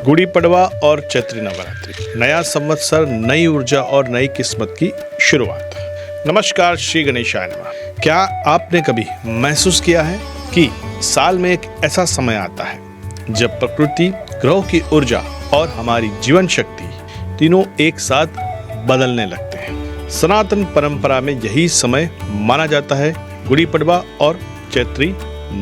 गुड़ी पड़वा और चैत्री नवरात्रि, नया संवत्सर, नई ऊर्जा और नई किस्मत की शुरुआत। नमस्कार, श्री गणेशाय नमः। क्या आपने कभी महसूस किया है कि साल में एक ऐसा समय आता है जब प्रकृति, ग्रहों की ऊर्जा और हमारी जीवन शक्ति तीनों एक साथ बदलने लगते हैं। सनातन परंपरा में यही समय माना जाता है गुड़ी पड़वा और चैत्री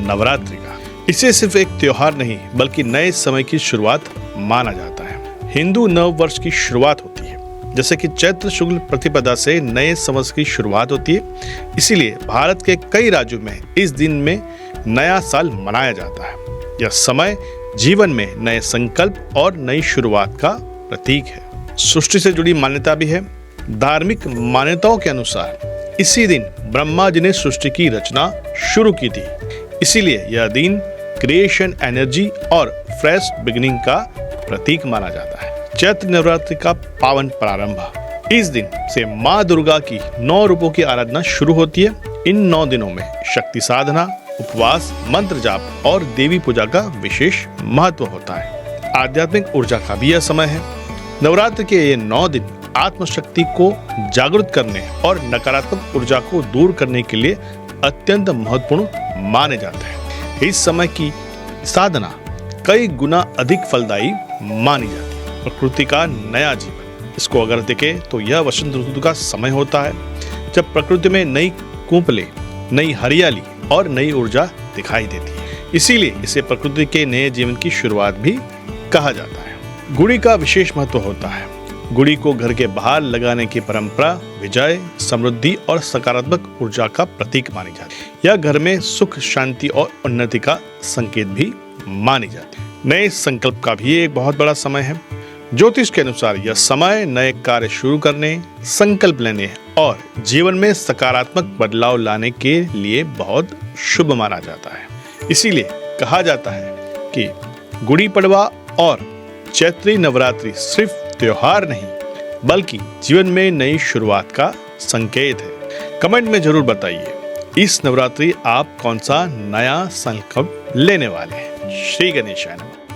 नवरात्रि का। इसे सिर्फ एक त्योहार नहीं बल्कि नए समय की शुरुआत माना जाता है। हिंदू नव वर्ष की शुरुआत होती है, जैसे कि चैत्र शुक्ल प्रतिपदा से नए संवत्सर की शुरुआत होती है। इसीलिए भारत के कई राज्यों में इस दिन में नया साल मनाया जाता है। यह समय जीवन में नए संकल्प और नई शुरुआत का प्रतीक है। सृष्टि से जुड़ी मान्यता भी है। धार्मिक मान्यताओं के अनुसार इसी दिन ब्रह्मा जी ने सृष्टि की रचना शुरू की थी। इसीलिए यह दिन क्रिएशन एनर्जी और फ्रेश बिगिनिंग का प्रतीक माना जाता है। चैत्र नवरात्रि का पावन प्रारंभ। इस दिन से माँ दुर्गा की 9 रूपों की आराधना शुरू होती है। इन 9 दिनों में शक्ति साधना, उपवास, मंत्र जाप और देवी पूजा का विशेष महत्व होता है। आध्यात्मिक ऊर्जा का भी यह समय है। नवरात्र के ये 9 दिन आत्मशक्ति को जागृत करने और नकारात्मक ऊर्जा को दूर करने के लिए अत्यंत महत्वपूर्ण माने जाते हैं। इस समय की साधना कई गुना अधिक फलदायी मानी जाती है। प्रकृति का नया जीवन, इसको अगर देखें तो यह वसंत ऋतु का समय होता है जब प्रकृति में नई कुंपले, नई हरियाली और नई ऊर्जा दिखाई देती है। इसीलिए इसे प्रकृति के नए जीवन की शुरुआत भी कहा जाता है। गुड़ी का विशेष महत्व होता है। गुड़ी को घर के बाहर लगाने की परंपरा विजय, समृद्धि और सकारात्मक ऊर्जा का प्रतीक मानी जाती है। यह घर में सुख, शांति और उन्नति का संकेत भी मानी जाती है। नए संकल्प का भी एक बहुत बड़ा समय है। ज्योतिष के अनुसार यह समय नए कार्य शुरू करने, संकल्प लेने और जीवन में सकारात्मक बदलाव लाने के लिए बहुत शुभ माना जाता है। इसीलिए कहा जाता है कि गुड़ी पड़वा और चैत्री नवरात्रि सिर्फ त्योहार नहीं बल्कि जीवन में नई शुरुआत का संकेत है। कमेंट में जरूर बताइए, इस नवरात्रि आप कौन सा नया संकल्प लेने वाले हैं। श्री गणेशाय नमः।